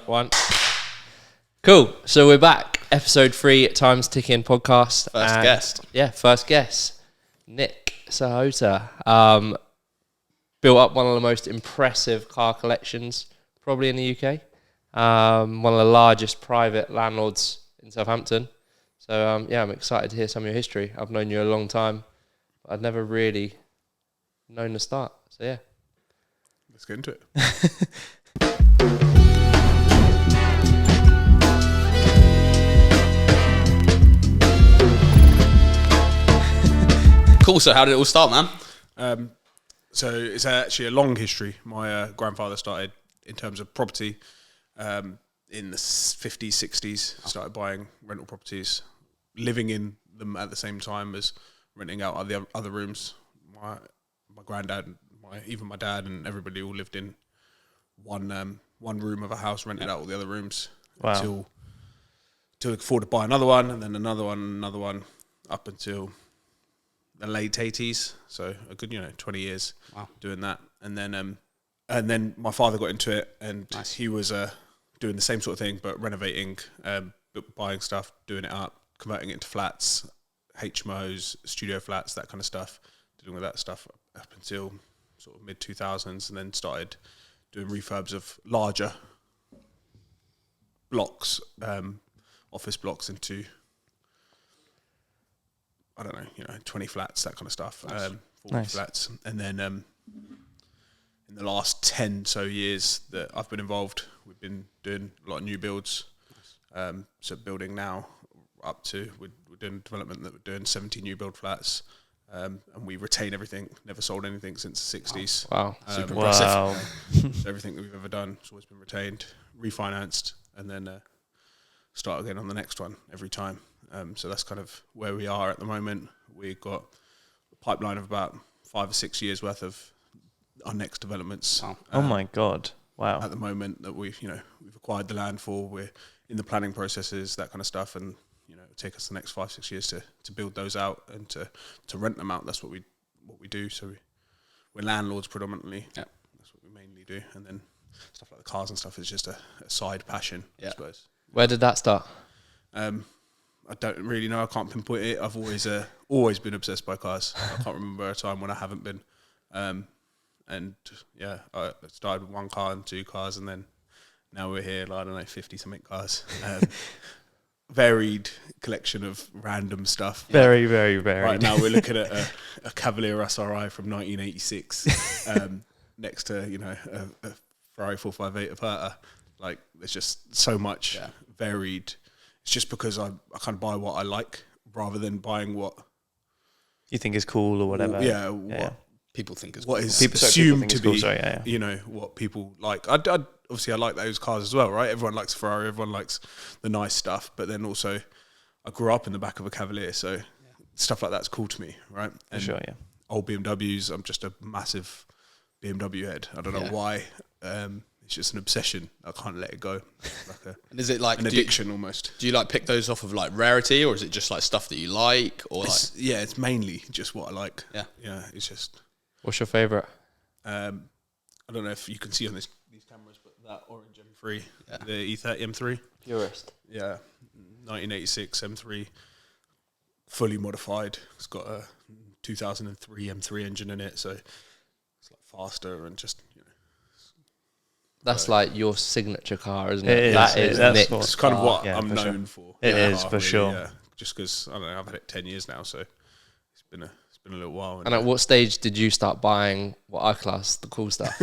One. Cool. So we're back. Episode 3, Time's Ticking podcast. First guest. Yeah, first guest. Nick Sahota. Built up one of the most impressive car collections probably in the UK. One of the largest private landlords in Southampton. So, I'm excited to hear some of your history. I've known you a long time, but I'd never really known the start. So, yeah. Let's get into it. Cool. So how did it all start, man? So it's actually a long history. My grandfather started in terms of property in the 50s, 60s, started buying rental properties, living in them at the same time as renting out the other rooms. My granddad, even my dad and everybody all lived in one room of a house, rented out all the other rooms until we could afford to buy another one, and then another one, up until the late 80s. So a good 20 years doing that, and then my father got into it, and he was doing the same sort of thing, but renovating, buying stuff, doing it up, converting it into flats, HMOs, studio flats, that kind of stuff, dealing with that stuff up until sort of mid 2000s, and then started doing refurbs of larger blocks, office blocks into 20 flats, that kind of stuff, 40 flats. And then in the last 10 so years that I've been involved, we've been doing a lot of new builds. So building now up to, we're doing development that we're doing 70 new build flats. And we retain everything, never sold anything since the 60s. Wow. Super impressive. Wow. So everything that we've ever done has always been retained, refinanced, and then start again on the next one every time. So that's kind of where we are at the moment. We've got a pipeline of about 5 or 6 years worth of our next developments. Oh my God. Wow. At the moment that we've acquired the land for, we're in the planning processes, that kind of stuff, and it'll take us the next 5-6 years to build those out and to rent them out. That's what we do. So we're landlords predominantly. Yeah. That's what we mainly do, and then stuff like the cars and stuff is just a side passion, I suppose. Where did that start? I don't really know. I can't pinpoint it. I've always been obsessed by cars. I can't remember a time when I haven't been. I started with 1 car and 2 cars, and then now we're here. 50 something cars. Varied collection of random stuff. Very, very varied. Right now we're looking at a Cavalier SRI from 1986 next to a Ferrari 458 Aperta. Like, there's just so much varied. It's just because I kind of buy what I like rather than buying what you think is cool or whatever. What people think is what cool. is People assumed to cool, be, what people like. Obviously I like those cars as well, right? Everyone likes a Ferrari, everyone likes the nice stuff, but then also I grew up in the back of a Cavalier, so stuff like that's cool to me, right? And sure, old BMWs, I'm just a massive BMW head. I don't know why. It's just an obsession. I can't let it go. And is it like an addiction almost? Do you like pick those off of like rarity, or is it just like stuff that you like, or it's mainly just what I like. Yeah. It's just. What's your favourite? I don't know if you can see on these cameras, but that orange M3, the E30 M3. Purist. Yeah, 1986 M3, fully modified. It's got a 2003 M3 engine in it, so it's like faster and just. That's like your signature car, isn't it? It's kind of what I'm known for. It is, for sure. Yeah, just because, I don't know, I've had it 10 years now, so it's been a little while. And at what stage did you start buying what I class the cool stuff?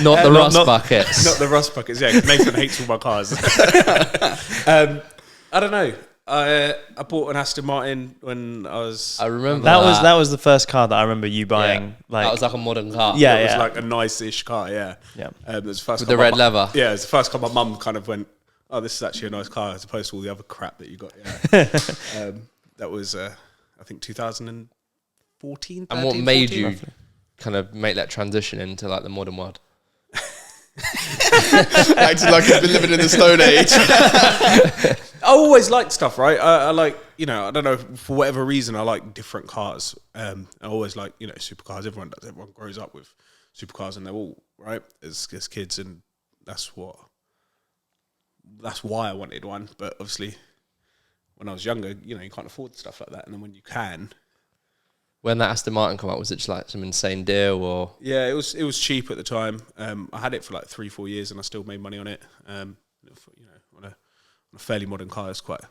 Not the rust buckets. Not the rust buckets, yeah. Nathan hates all my cars. I don't know. I bought an Aston Martin when I was. I remember that was the first car that I remember you buying. Yeah. Like, that was like a modern car. Yeah, it was like a nice-ish car. Yeah. It was the first with car the red leather. Yeah, it was the first car my mum kind of went, "Oh, this is actually a nice car," as opposed to all the other crap that you got. Yeah. That was, I think, 2014. And what made you kind of make that transition into like the modern world? Acting like he's been living in the Stone Age. I always liked stuff, right? I like, I don't know, for whatever reason, I like different cars. I always like, supercars. Everyone does. Everyone grows up with supercars, and they're all right as kids, and that's what that's why I wanted one. But obviously, when I was younger, you can't afford stuff like that. And then when you can, When that Aston Martin come out, was it just like some insane deal or? yeah, it was cheap at the time. I had it for like 3-4 years, and I still made money on it. On a fairly modern car, it's quite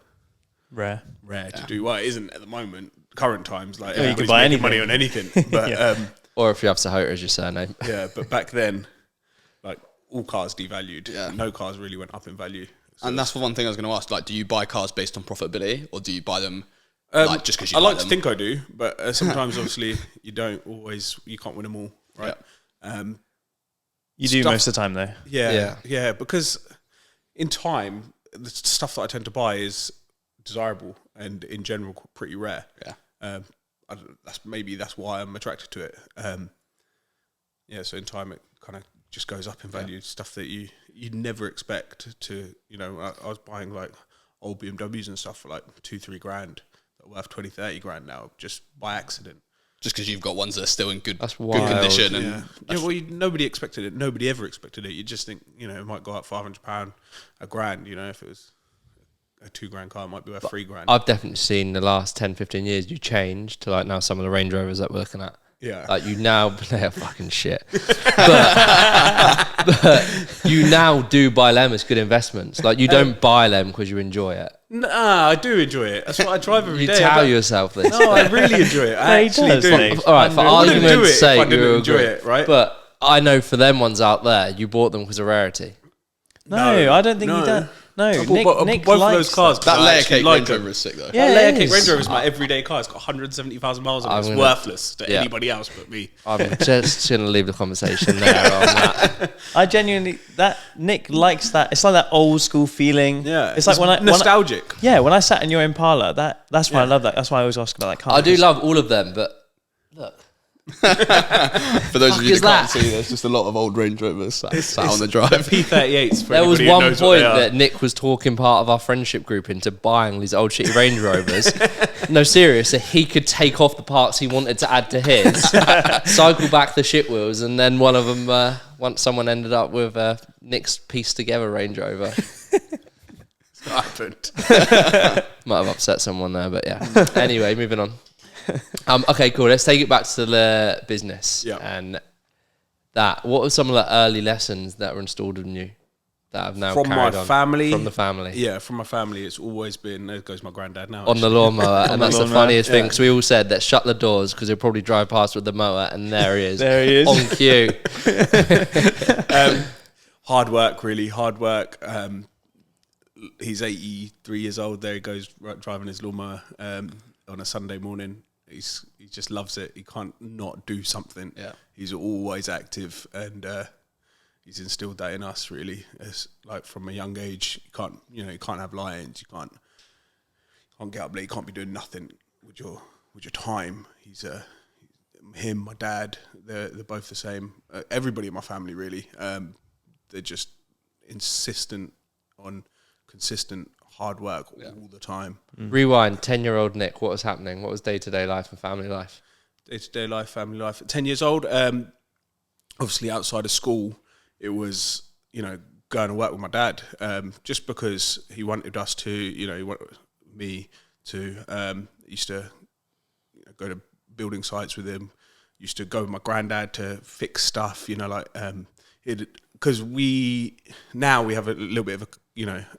Rare. to do. Well, it isn't at the moment. Current times, like you everybody's can buy making anything. money on anything. But Or if you have Sahota as your surname. yeah, but back then, like all cars devalued. Yeah. No cars really went up in value. So And that's the one thing I was going to ask. Like, do you buy cars based on profitability, or do you buy them just because you I like like to them? think I do, but sometimes obviously you can't win them all, right? You do Stuff- most of the time, though. Yeah, because in time, the stuff that I tend to buy is desirable and in general pretty rare. Yeah. That's why I'm attracted to it. So in time it kind of just goes up in value. Stuff that you never expect to. I was buying like old BMWs and stuff for like 2-3 grand that are worth 20-30 grand now just by accident. Just because you've got ones that are still in good That's good wild. condition. And Nobody expected it. Nobody ever expected it. You just think it might go up £500 a grand. If it was a £2 car, it might be worth £3 grand. I've definitely seen the last 10-15 years you change to like now some of the Range Rovers that we're looking at. Yeah. Like you now, they're fucking shit. but you now do buy them as good investments. Like you don't buy them because you enjoy it. Nah, I do enjoy it. That's what I drive every You day. tell yourself this. No, I really enjoy it. I he actually does, do. Dave. All right, for I wouldn't do argument's it if sake, I didn't you enjoy agree. it, right? But I know for them ones out there, you bought them because of rarity. No, I don't think he no. does. No, I bought Nick both of likes those cars. that I layer actually cake like Range them. Rover is sick though. Yeah, Layer it cake is. Range Rover is my everyday car. It's got 170,000 miles on it. It's worthless to anybody else but me. I'm just going to leave the conversation there on that. I genuinely Nick likes that. It's like that old school feeling. Yeah, it's like when I nostalgic. when I sat in your Impala. That's why I love that. That's why I always ask about that car. I do love all of them, but look. For those of you is that can't that? see, there's just a lot of old Range Rovers sat on the drive. P38s. There was one point that Nick was talking part of our friendship group into buying these old shitty Range Rovers. No, serious, so he could take off the parts he wanted to add to his, cycle back the shit wheels, and then one of them, once someone ended up with Nick's pieced together Range Rover. happened. Might have upset someone there, but yeah. Anyway, moving on. Okay, cool. Let's take it back to the business. Yeah. And that. What were some of the early lessons that were installed in you that have now From my carried on? family? From the family. Yeah, from my family, it's always been. There goes my granddad now. On the lawnmower, and that's the lawnmower, funniest thing because we all said that shut the doors because he'll probably drive past with the mower, and there he is, There he is. on cue. Hard work, really hard work. He's 83 years old. There he goes, driving his lawnmower on a Sunday morning. He just loves it. He can't not do something. Yeah. He's always active, and he's instilled that in us. Really, it's like from a young age. You can't have lions. You can't get up late. You can't be doing nothing with your time. He's him, my dad. They're both the same. Everybody in my family, really. They're just insistent on consistent hard work all the time. Rewind. 10-year-old Nick. What was happening? What was day-to-day life and family life? Day-to-day life, family life. At 10 years old, obviously outside of school, it was, going to work with my dad, just because he wanted us to, he wanted me to, used to go to building sites with him, used to go with my granddad to fix stuff, because we have a little bit of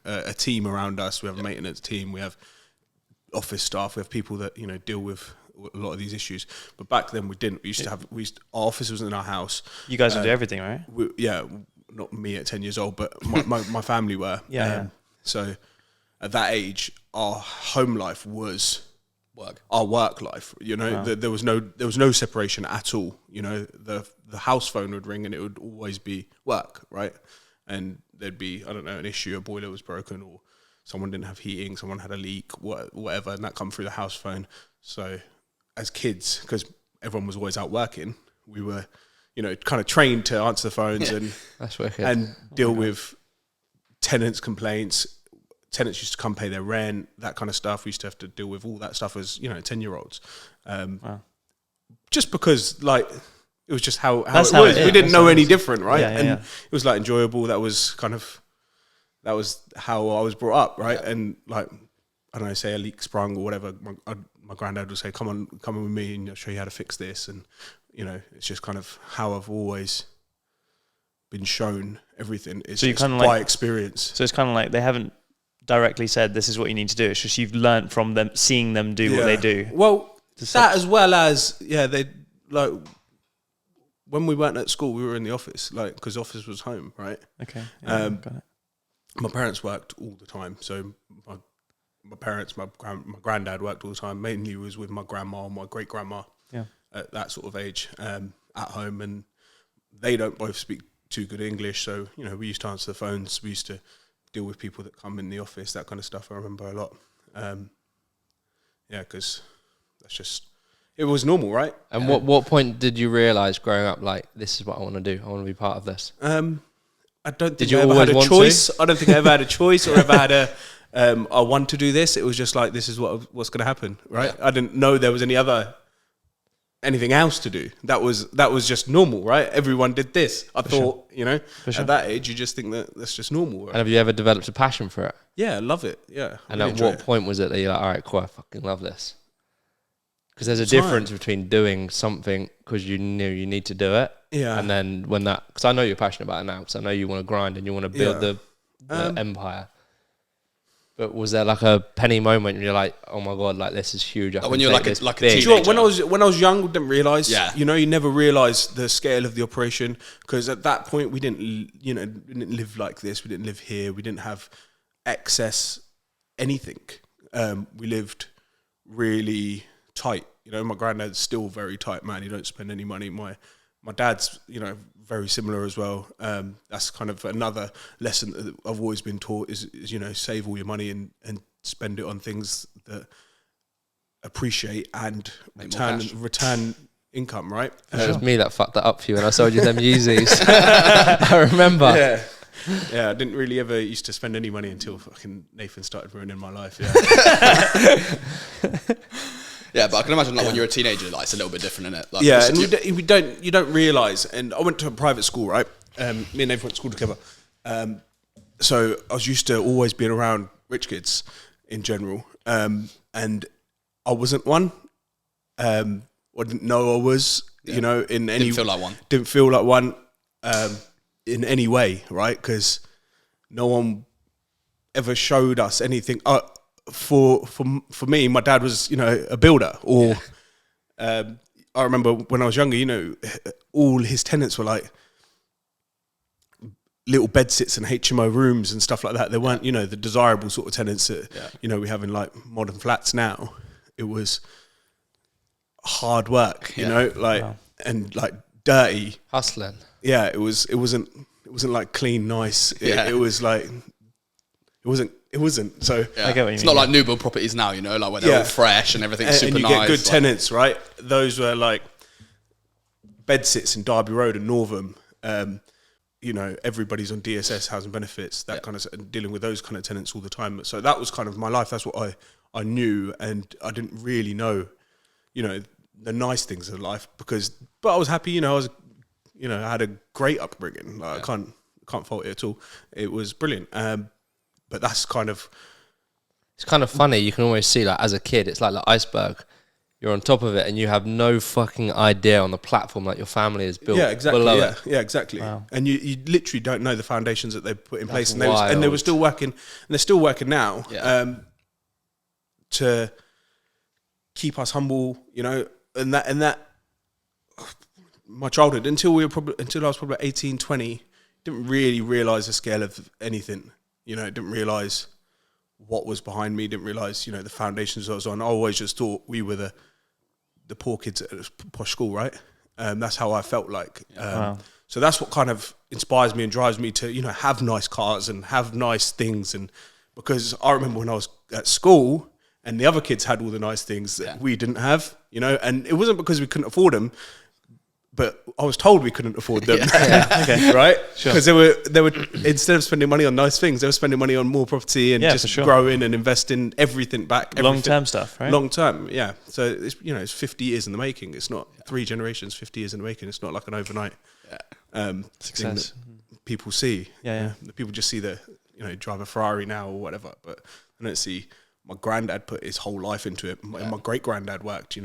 a team around us. We have a maintenance team, we have office staff, we have people that deal with a lot of these issues. But back then we didn't. Our office was in our house. You guys would do everything, right? Not me at 10 years old, but my family were. Yeah. So at that age, our home life was our work life. Wow. There was no separation at all. The house phone would ring and it would always be work, right? And there'd be, I don't know, an issue, a boiler was broken, or someone didn't have heating, someone had a leak, whatever, and that come through the house phone. So as kids, because everyone was always out working, we were, kind of trained to answer the phones That's wicked. and deal with tenants' complaints. Tenants used to come pay their rent, that kind of stuff. We used to have to deal with all that stuff as 10-year-olds. Wow. Just because, it was just how it That's how was. it is. We didn't That's know how it any is. different, right? Yeah, and yeah. it was enjoyable. That was kind of that was how I was brought up, right? And like, I don't know, say a leak sprung or whatever, my granddad would say, come on with me and I'll show you how to fix this. And, you know, it's just kind of how I've always been shown everything. It's So you just kind of by like, experience. So it's kind of like they haven't directly said this is what you need to do. It's just you've learnt from them, seeing them do what they do. Well, that as well as, they like, when we weren't at school, we were in the office, like, because office was home, right? Okay. Yeah, got it. My parents worked all the time, so my parents, my granddad worked all the time. Mainly was with my grandma and my great grandma. Yeah. At that sort of age, at home, and they don't both speak too good English, so you know we used to answer the phones. We used to deal with people that come in the office, that kind of stuff. I remember a lot. Because that's just, it was normal, right? And what point did you realise growing up, like, this is what I want to do? I want to be part of this. I don't think you I ever always had a want choice. I don't think I ever had a choice or ever had a I want to do this. It was just like, this is what's going to happen, right? Yeah. I didn't know there was anything else to do. That was just normal, right? Everyone did this. I thought, you know, at that age, you just think that that's just normal. Right? And have you ever developed a passion for it? Yeah, I love it. Yeah. And really at enjoy what it. point was it that you're like, all right, cool, I fucking love this? Because there's a Time. difference between doing something because you knew you need to do it. Yeah. And then because I know you're passionate about it now, because I know you want to grind and you want to build the empire. But was there like a penny moment when you're like, oh my God, like this is huge. Like when you're like a Do teenager. you know what, when I was young, I didn't realise. Yeah. You know, you never realise the scale of the operation, because at that point we didn't live like this. We didn't live here. We didn't have excess anything. We lived really tight. You know, my granddad's still very tight, man. He don't spend any money. My dad's, you know, very similar as well. That's kind of another lesson that I've always been taught is you know, save all your money and spend it on things that appreciate and return income, right? It was me that fucked that up for you when I sold you them Yeezys. I remember. Yeah, I didn't really ever used to spend any money until fucking Nathan started ruining my life. Yeah. Yeah, but I can imagine like when you're a teenager, like it's a little bit different, isn't it? Like, Yeah, and you don't realise. And I went to a private school, right? Me and Nathan went to school together. So I was used to always being around rich kids in general, and I wasn't one. I didn't know I was. You know, in any Didn't feel like one. Didn't feel like one in any way, right? Because no one ever showed us anything. For me, my dad was, you know, a builder, or I remember when I was younger, you know, all his tenants were like little bed sits and HMO rooms and stuff like that. They weren't, you know, the desirable sort of tenants that you know we have in like modern flats now. It was hard work, you know, like and like dirty, Hustling. Yeah, it wasn't like clean, nice. It was like it wasn't. So Yeah. I get what you it's mean, not like new build properties now, you know, like where they're all fresh and everything's super and you nice. get good like, tenants, right? Those were like bed sits in Derby Road and Northam. You know, everybody's on DSS, housing benefits, that kind of, and dealing with those kind of tenants all the time. So that was kind of my life. That's what I knew, and I didn't really know, you know, the nice things of life but I was happy. You know, I had a great upbringing. Like, I can't fault it at all. It was brilliant. But that's kind of, It's kind of funny. You can always see, like, as a kid, it's like the iceberg. You're on top of it, and you have no fucking idea on the platform that your family has built. yeah, exactly. Below it. Yeah, exactly. Wow. And you literally don't know the foundations that they put in place, and wild. they were still working, and they're still working now. Yeah. To keep us humble, you know, and that my childhood until I was probably 18, 20, didn't really realise the scale of anything. You know, didn't realise what was behind me, didn't realise, you know, the foundations I was on. I always just thought we were the poor kids at a posh school, right? That's how I felt like. Wow. So that's what kind of inspires me and drives me to, you know, have nice cars and have nice things. And because I remember when I was at school and the other kids had all the nice things that we didn't have, you know, and it wasn't because we couldn't afford them, but I was told we couldn't afford them, Okay. right? Because they were instead of spending money on nice things, they were spending money on more property and just growing and investing everything back. Long-term stuff, right? Long term, yeah. So it's, you know, it's 50 years in the making. It's not 3 generations, 50 years in the making. It's not like an overnight Success. thing that people see. Yeah. The people just see the drive a Ferrari now or whatever. But I don't see my granddad put his whole life into it. My great granddad worked,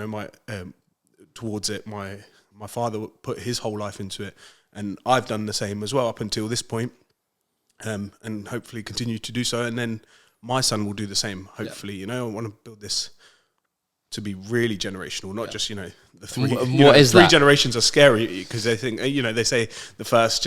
towards it. My father put his whole life into it, and I've done the same as well up until this point, and hopefully continue to do so. And then my son will do the same. Hopefully, I want to build this to be really generational, not just the three. What is three that? generations are scary because they think they say the first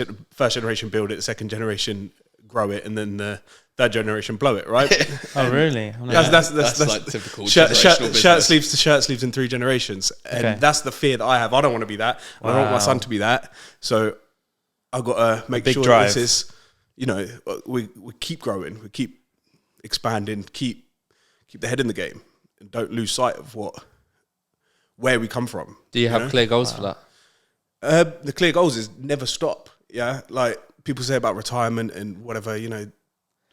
generation build it, the second generation grow it, and then the third generation blow it, right? Oh, really? That's like typical shirt generational shirt sleeves in 3 generations, and that's the fear that I have. I don't want to be that. I don't want my son to be that. So I've got to make sure this is, we keep growing, we keep expanding, keep the head in the game, and don't lose sight of where we come from. Do you have clear goals for that? The clear goals is never stop. Yeah, like people say about retirement and whatever.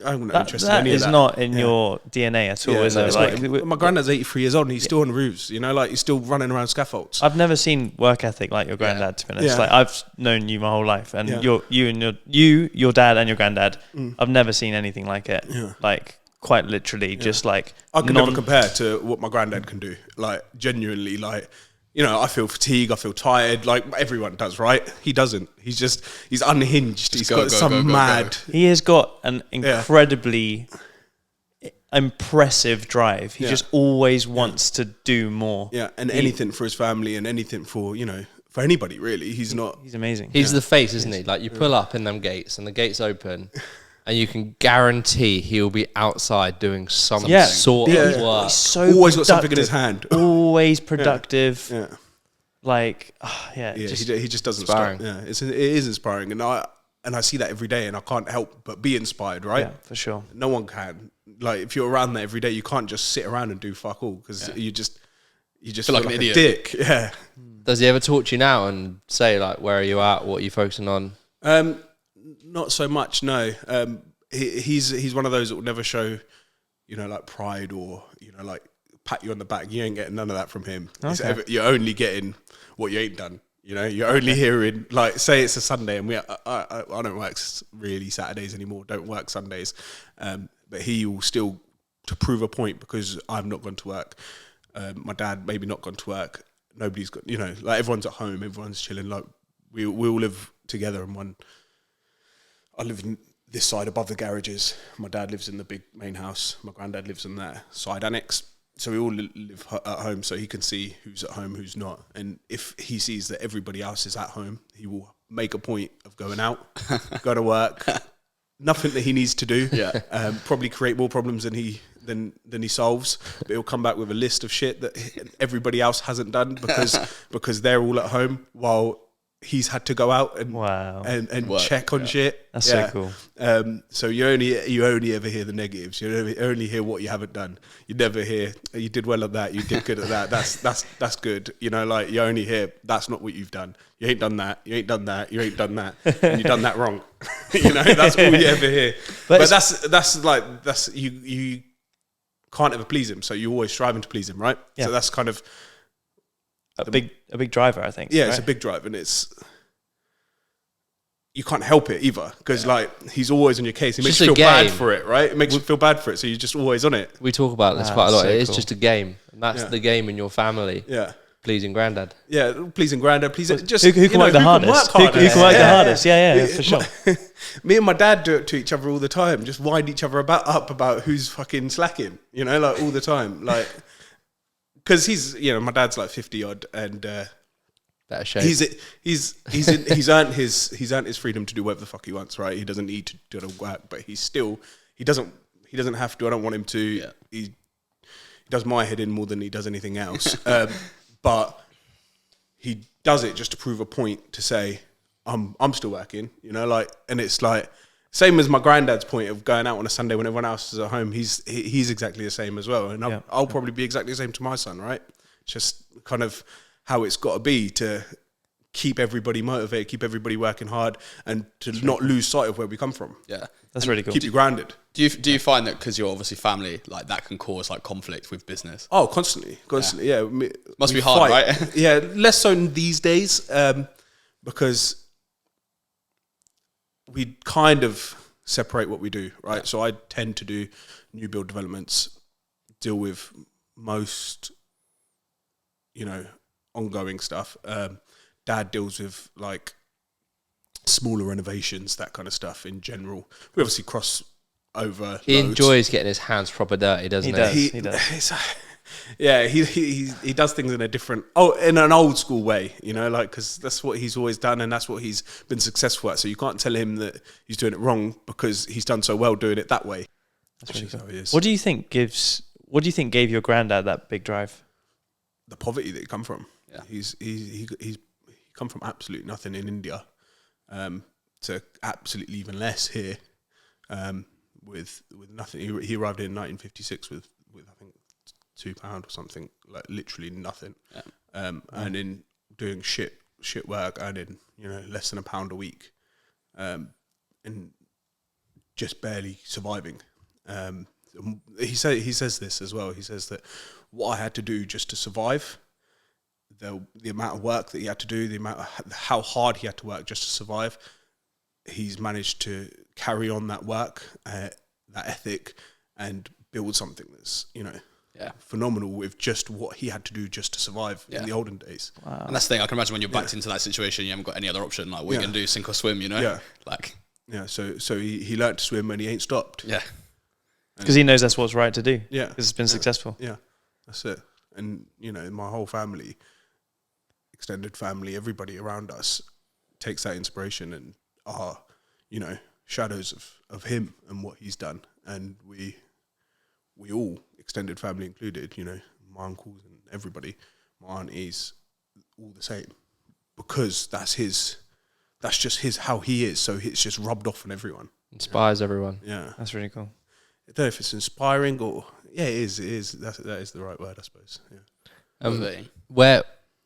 I'm not interested in any of that. That is not in your DNA at all, is it? Like, my granddad's 83 years old and he's still on the roofs, he's still running around scaffolds. I've never seen work ethic like your granddad, to be honest. Like, I've known you my whole life, and your dad and your granddad, I've never seen anything like it. Yeah. Like, quite literally, just like... I can never compare to what my granddad can do. Like, genuinely, like... I feel fatigue, I feel tired, like everyone does, right? He doesn't. He's unhinged. He's got some mad... He has got an incredibly impressive drive. He just always wants to do more. Yeah, and anything for his family and anything for, for anybody, really. He's amazing. He's the face, isn't he? Like, you pull up in them gates and the gates open... And you can guarantee he'll be outside doing some sort of work. He's so always got something in his hand. Always productive. Yeah. Like, he just doesn't stop. Yeah, it is inspiring, and I see that every day, and I can't help but be inspired. Right? Yeah, for sure. No one can. Like, if you're around that every day, you can't just sit around and do fuck all because you just feel like an idiot. A dick. Yeah. Does he ever talk to you now and say like, where are you at? What are you focusing on? Not so much, no. He's one of those that will never show, like pride or, like pat you on the back. You ain't getting none of that from him. Okay. You're only getting what you ain't done. You're only hearing, like, say it's a Sunday and I don't work really Saturdays anymore, don't work Sundays. But he will still, to prove a point, because I've not gone to work. My dad maybe not gone to work. Nobody's got, like everyone's at home, everyone's chilling. Like we all live together in one. I live in this side above the garages. My dad lives in the big main house. My granddad lives in that side annex. So we all live at home, so he can see who's at home, who's not. And if he sees that everybody else is at home, he will make a point of going out, go to work. Nothing that he needs to do. Yeah. Probably create more problems than he solves. But he'll come back with a list of shit that everybody else hasn't done because they're all at home while he's had to go out and check on shit. That's so cool. So you only ever hear the negatives. You only hear what you haven't done. You never hear you did well at that. You did good at that. That's good. Like you only hear that's not what you've done. You ain't done that. You ain't done that. You ain't done that. And you done that wrong. That's all you ever hear. But that's you can't ever please him. So you're always striving to please him, right? Yeah. So that's kind of a big driver, I think. Yeah, right? It's a big drive, and you can't help it either because he's always on your case. It makes you feel bad for it, right? It makes you feel bad for it, so you're just always on it. We talk about this quite a lot. So It is cool. just a game, and that's the game in your family. Yeah, pleasing granddad. Yeah, pleasing granddad. Please, just who can work the hardest? Who can work the hardest? Yeah, for sure. Me and my dad do it to each other all the time. Just wind each other up about who's fucking slacking. Like all the time, like. Because he's, my dad's like 50 odd, and Better shape. he's earned his freedom to do whatever the fuck he wants, right? He doesn't need to do the work, but he doesn't have to. I don't want him to. Yeah. He does my head in more than he does anything else, but he does it just to prove a point to say I'm still working, and it's like. Same as my granddad's point of going out on a Sunday when everyone else is at home. He's exactly the same as well, and I'll probably be exactly the same to my son, right? It's just kind of how it's got to be to keep everybody motivated, keep everybody working hard, and to not lose sight of where we come from. Yeah, that's really cool. Keep you grounded. Do you find that because you're obviously family, like that can cause like conflict with business? Oh, constantly. Yeah. Must be hard, right? Yeah, less so these days because we kind of separate what we do, right? Yeah. So I tend to do new build developments, deal with most, ongoing stuff. Dad deals with like smaller renovations, that kind of stuff in general. We obviously cross over. He loads. enjoys getting his hands proper dirty, doesn't he? He does. Yeah, he does things in in an old school way, because that's what he's always done and that's what he's been successful at. So you can't tell him that he's doing it wrong because he's done so well doing it that way. That's really cool. How he is. What do you think gave your granddad that big drive? The poverty that he come from. Yeah. He's come from absolute nothing in India, to absolutely even less here, with nothing. He arrived in 1956 with I think £2 or something, like literally nothing, and in doing shit work, earning less than £1 a week, and just barely surviving. He says this as well. He says that what I had to do just to survive, the amount of work that he had to do, how hard he had to work just to survive, he's managed to carry on that work, that ethic, and build something that's phenomenal with just what he had to do just to survive in the olden days. Wow. And that's the thing. I can imagine when you're backed into that situation, you haven't got any other option. Like, what are you gonna do? Sink or swim? So he learned to swim and he ain't stopped. Yeah. Because he knows that's what's right to do. Yeah. Because it's been successful. Yeah, that's it. And, my whole family, extended family, everybody around us takes that inspiration and are, shadows of him and what he's done. And we all, extended family included, my uncles and everybody, my aunties, all the same. Because that's just how he is. So it's just rubbed off on everyone. Inspires everyone. Yeah. That's really cool. I don't know if it's inspiring or it is. That is the right word, I suppose. Yeah.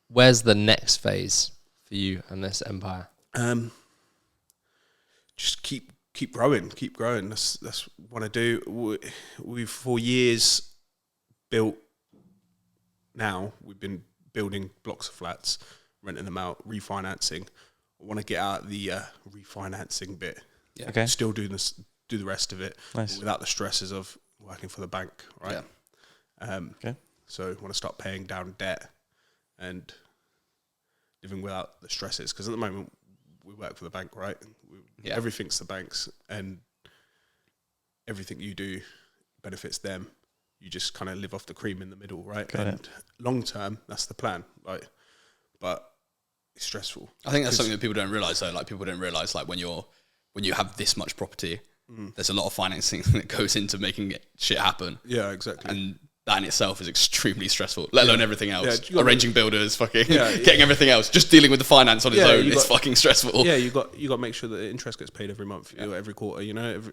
Where's the next phase for you and this empire? Just keep growing. That's what I do. We've for years built. Now we've been building blocks of flats, renting them out, refinancing. I want to get out the refinancing bit. Yeah. Okay. Still do the rest of it, Nice. without the stresses of working for the bank, right? Yeah. Okay. So I want to start paying down debt and living without the stresses. Because at the moment, we work for the bank, right? Everything's the bank's, and everything you do benefits them. You just kind of live off the cream in the middle, right? And long term, that's the plan, right? But it's stressful. I think that's something that people don't realise, though. Like, people don't realise, like, when you have this much property, there's a lot of financing that goes into making shit happen. Yeah, exactly. And that in itself is extremely stressful, let alone everything else. Yeah, arranging builders, getting everything else. Just dealing with the finance on its own is fucking stressful. Yeah, you got to make sure that the interest gets paid every month, every quarter.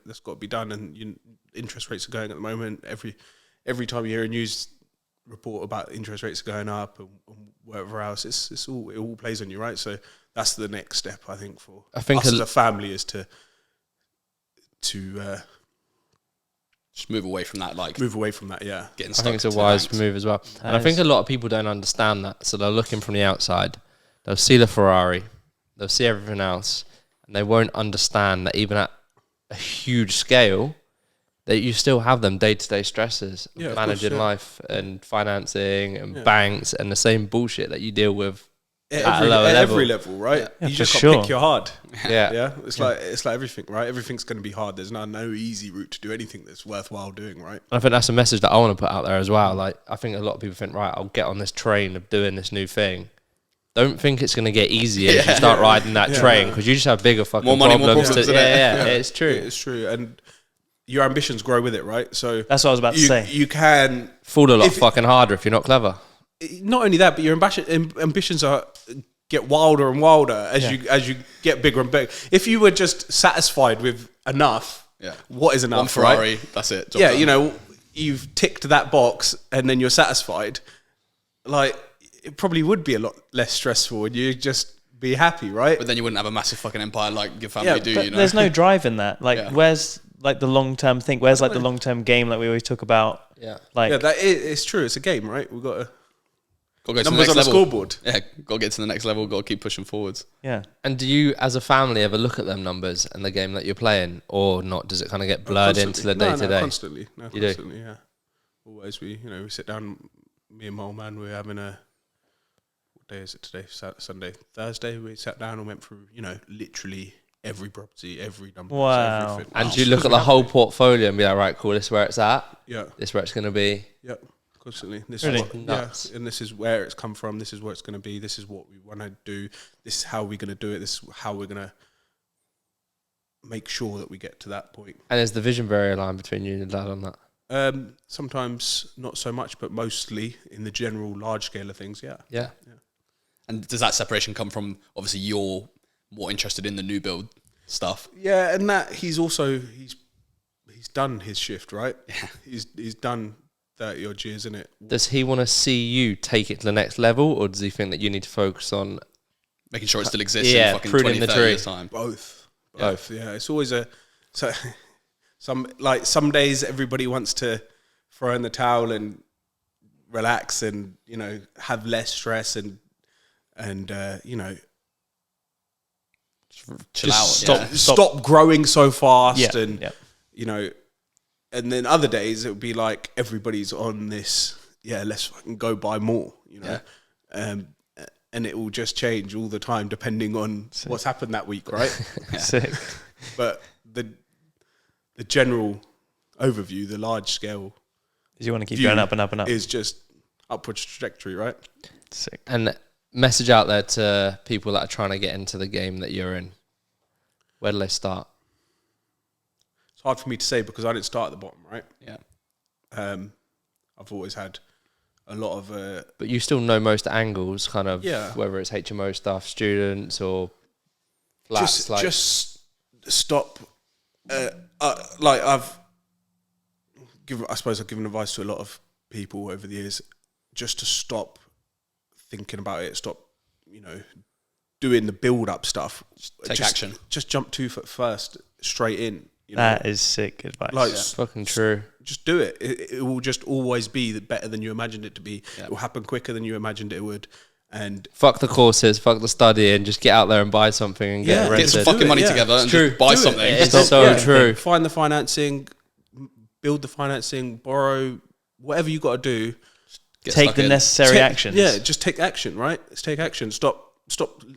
That's got to be done. And interest rates are going at the moment. Every time you hear a news report about interest rates going up and whatever else, it all plays on you, right? So that's the next step, I think, for us as a family, is to just move away from that. Yeah. Getting I stuck think it's a into wise the banks. move as well. And I think a lot of people don't understand that. So they're looking from the outside. They'll see the Ferrari. They'll see everything else. And they won't understand that even at a huge scale, that you still have them day-to-day stresses of managing life and financing and banks and the same bullshit that you deal with at every level, right? Yeah, you just for got to sure. pick your hard. Yeah. It's like everything, right? Everything's going to be hard. There's no easy route to do anything that's worthwhile doing, right? And I think that's a message that I want to put out there as well. Like, I think a lot of people think, right, I'll get on this train of doing this new thing. Don't think it's going to get easier as you start riding that train, because you just have bigger fucking More money, problems. more problems, It's true. It's true. And your ambitions grow with it, right? So That's what I was about to say. You can Fall a lot fucking harder if you're not clever. not only that, but your ambitions get wilder and wilder as you get bigger and bigger. If you were just satisfied with enough, what is enough? One Ferrari, right? that's it. Yeah, done. you've ticked that box and then you're satisfied. Like, it probably would be a lot less stressful and you'd just be happy, right? But then you wouldn't have a massive fucking empire like your family do, But there's no drive in that. Like, where's like the long-term thing? Where's like the long-term game like we always talk about? Yeah. Like, that it's true. It's a game, right? We've got to Got to go to the Numbers next on the level. scoreboard. Yeah, got to get to the next level. Got to keep pushing forwards. Yeah. And do you, as a family, ever look at them numbers and the game that you're playing, or not? Does it kind of get blurred into the day to day? Constantly. No, You do? constantly, yeah. Always, we sit down, me and my old man, we're having what day is it today? Sunday, Thursday, we sat down and went through, literally every property, every number. Wow. Everything. And do you look at the whole portfolio and be like, right, cool, this is where it's at. Yeah. This is where it's going to be. Yeah. Constantly. This Really? is what, Nuts. and this is where it's come from. This is where it's going to be. This is what we want to do. This is how we're going to do it. This is how we're going to make sure that we get to that point. And is the vision very aligned between you and your dad on that? Sometimes not so much, but mostly in the general large scale of things. Yeah. Yeah. And does that separation come from, obviously, you're more interested in the new build stuff? Yeah, and that he's done his shift, right? Yeah. He's done 30 odd years in it. Does he want to see you take it to the next level, or does he think that you need to focus on Making sure it still exists Yeah, in fucking pruning 20, the 30 tree. years' time? Both. Yeah. It's always some days everybody wants to throw in the towel and relax and have less stress and Chill just out. stop growing so fast Yeah. and then other days it would be like everybody's on this, let's fucking go buy more, and it will just change all the time depending on what's happened that week, right? Sick. But the general overview, the large scale You want to keep view going up and up and up. is just upward trajectory, right? Sick. and message out there to people that are trying to get into the game that you're in? Where do they start? It's hard for me to say because I didn't start at the bottom, right? Yeah. I've always had a lot of But you still know most angles, kind of, Yeah. whether it's HMO stuff, students, or flats. just stop. I've given advice to a lot of people over the years, just to stop thinking about it. Stop, doing the build-up stuff. Take action. Just jump 2 foot first, straight in. That is sick advice. Like, It's fucking true. just do it. It will just always be better than you imagined it to be. Yeah. It will happen quicker than you imagined it would. And Fuck the courses, fuck the studying, just get out there and buy something and get Yeah. Get rented. some fucking money yeah. together and true. just buy Do it. something. It's so true. Find the financing, build the financing, borrow, whatever you got to do. Get Take stuck the in. necessary actions. Yeah, just take action, right? Let's take action. Stop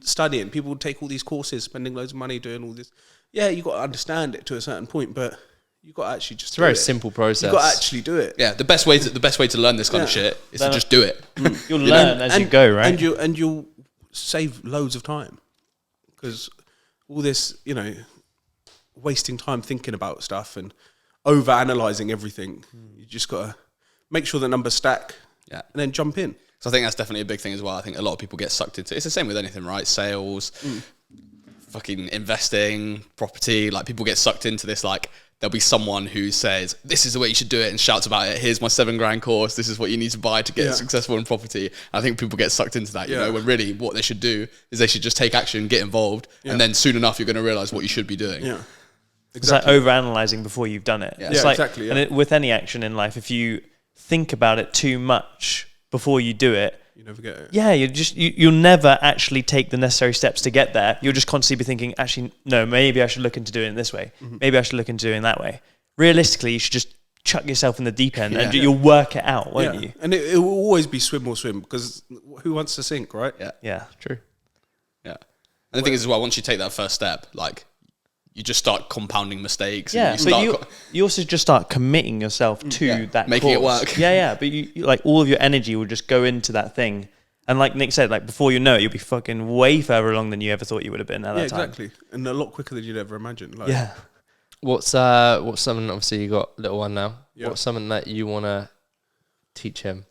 studying. People take all these courses, spending loads of money doing all this. Yeah, you got to understand it to a certain point, but you got to actually just It's a very simple process. You got to actually do it. Yeah, the best way to learn this kind of Yeah. shit is to just do it. You'll learn as you go, right? And you'll save loads of time because all this, wasting time thinking about stuff and over analyzing everything. You just got to make sure the numbers stack. Yeah. And then jump in. So I think that's definitely a big thing as well. I think a lot of people get sucked into. It's the same with anything, right? Sales, fucking investing, property. Like, people get sucked into this. Like, there'll be someone who says, "This is the way you should do it," and shouts about it. "Here's my $7,000 course. This is what you need to buy to get successful in property." I think people get sucked into that. You know, when really what they should do is they should just take action, get involved, and then soon enough you're going to realize what you should be doing. Yeah. It's like over-analyzing before you've done it. Yeah. It's Yeah, like, exactly, yeah. And with any action in life, if you think about it too much before you do it, You never get it. yeah, you'll never actually take the necessary steps to get there. You'll just constantly be thinking, actually, no, maybe I should look into doing it this way. Maybe I should look into doing that way. Realistically, you should just chuck yourself in the deep end and you'll work it out, won't you? And it will always be swim or swim because who wants to sink, right? Yeah. Yeah. True. Yeah. And the thing is as well, once you take that first step, like, you just start compounding mistakes. Yeah, and but you also just start committing yourself to that making it course. work. Yeah, but you like all of your energy will just go into that thing. And like Nick said, like before you know it, you'll be fucking way further along than you ever thought you would have been at that time. Exactly. And a lot quicker than you'd ever imagine. Like, Yeah. What's something, obviously you got little one now. Yeah. What's something that you want to teach him?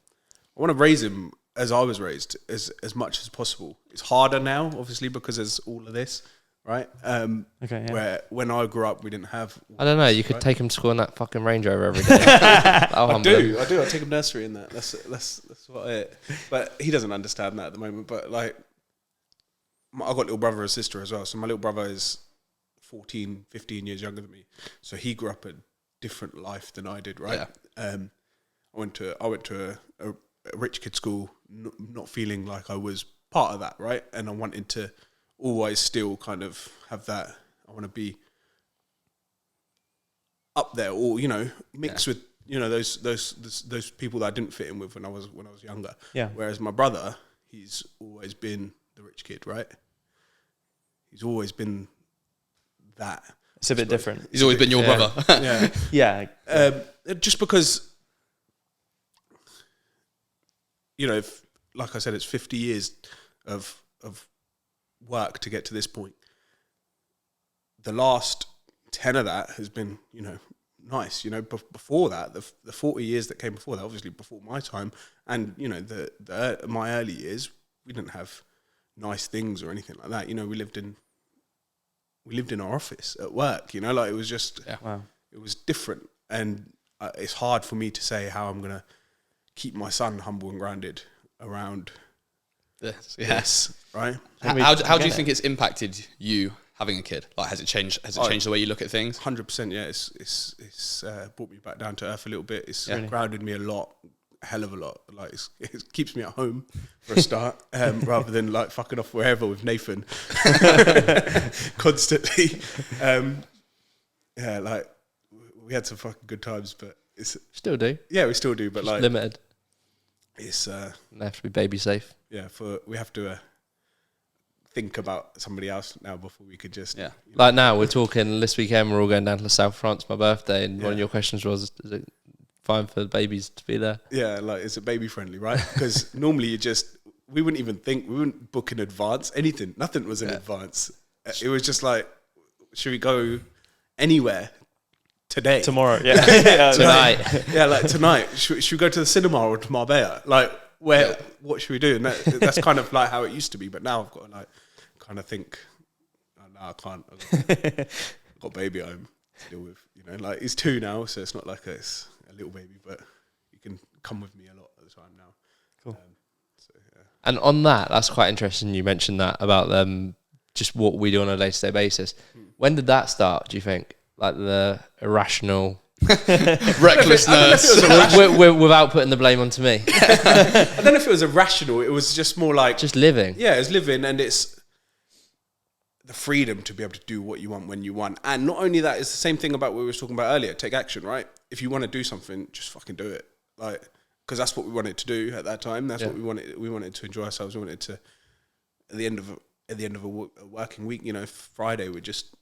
I want to raise him as I was raised, as much as possible. It's harder now, obviously, because there's all of this, right? Okay, yeah. Where when I grew up, we didn't have. I don't know. You could take him to school in that fucking Range Rover every day. I I do. I take him nursery in that. That's what it. But he doesn't understand that at the moment. But like, I got a little brother and sister as well. So my little brother is 14, 15 years younger than me. So he grew up a different life than I did, right? Yeah. I went to a rich kid school, not feeling like I was part of that, right? And I wanted to always still kind of have that. I want to be up there, or mix with those people that I didn't fit in with when I was younger. Yeah. Whereas my brother, he's always been the rich kid, right? He's always been that. It's a bit different. He's always been your brother. Yeah. Yeah. Just because, like I said, it's 50 years of work to get to this point. The last 10 of that has been, nice. Before that, the 40 years that came before that, obviously before my time, and my early years, we didn't have nice things or anything like that. We lived in our office at work. It was just it was different, and it's hard for me to say how I'm gonna keep my son humble and grounded around this, right? How do you think it's impacted you having a kid? Like, has it changed the way you look at things? 100%. Yeah, it's brought me back down to earth a little bit. It's grounded me a hell of a lot. Like, it keeps me at home for a start, rather than like fucking off wherever with Nathan constantly. Like, we had some fucking good times, but it's Still do. yeah, we still do, but Just like limited. it's They have to be baby safe. yeah, we have to think about somebody else now before we could just Like now, we're talking this weekend, we're all going down to South France, my birthday, and one of your questions was, is it fine for the babies to be there? yeah, like, is it baby friendly, right? Because normally we wouldn't book in advance, nothing was in advance. It was just like, should we go anywhere today? Tomorrow, yeah. Tonight. Yeah, like tonight. Should we go to the cinema or to Marbella? Like, what should we do? And that's kind of like how it used to be, but now I've got to like kind of think, oh, no, I can't. I've got a baby at home to deal with. Like, he's 2 now, so it's not like it's a little baby, but he can come with me a lot of the time now. Cool. And on that's quite interesting. You mentioned that about just what we do on a day-to-day basis. When did that start, do you think? Like the irrational Recklessness. without putting the blame onto me. I don't know if it was irrational. It was just more like Just living. Yeah, it's living, and it's the freedom to be able to do what you want when you want. And not only that, it's the same thing about what we were talking about earlier. Take action, right? If you want to do something, just fucking do it. Like, because that's what we wanted to do at that time. That's what we wanted. We wanted to enjoy ourselves. We wanted to, at the end of a working week, Friday, we just,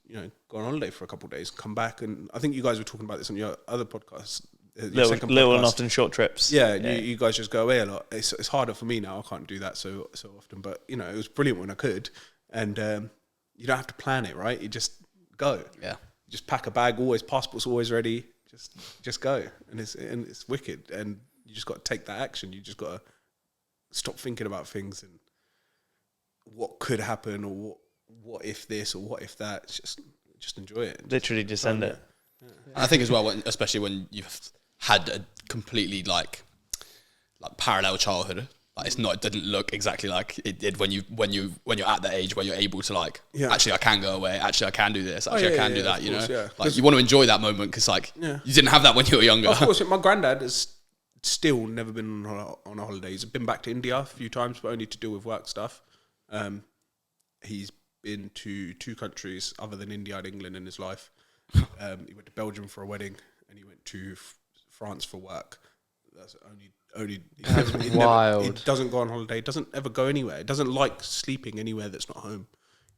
go on holiday for a couple of days, come back. And I think you guys were talking about this on your other podcast. Little and often short trips. Yeah, you guys just go away a lot. It's harder for me now. I can't do that so often. But, it was brilliant when I could. And you don't have to plan it, right? You just go. Yeah. You just pack a bag, passport's always ready. Just go. And it's wicked. And you just got to take that action. You just got to stop thinking about things and what could happen, or what if this, or what if that. Just enjoy it. Literally just send it. Yeah. I think as well, especially when you've had a completely like parallel childhood, like it didn't look exactly like it did when you're at that age where you're able to actually I can go away, actually I can do this, actually I can do that, like you want to enjoy that moment because you didn't have that when you were younger. Of course, my granddad has still never been on a holiday. He's been back to India a few times, but only to deal with work stuff. He's been to 2 countries other than India and England in his life. He went to Belgium for a wedding, and he went to France for work. That's only. Wild. He doesn't go on holiday. Doesn't ever go anywhere. He doesn't like sleeping anywhere that's not home.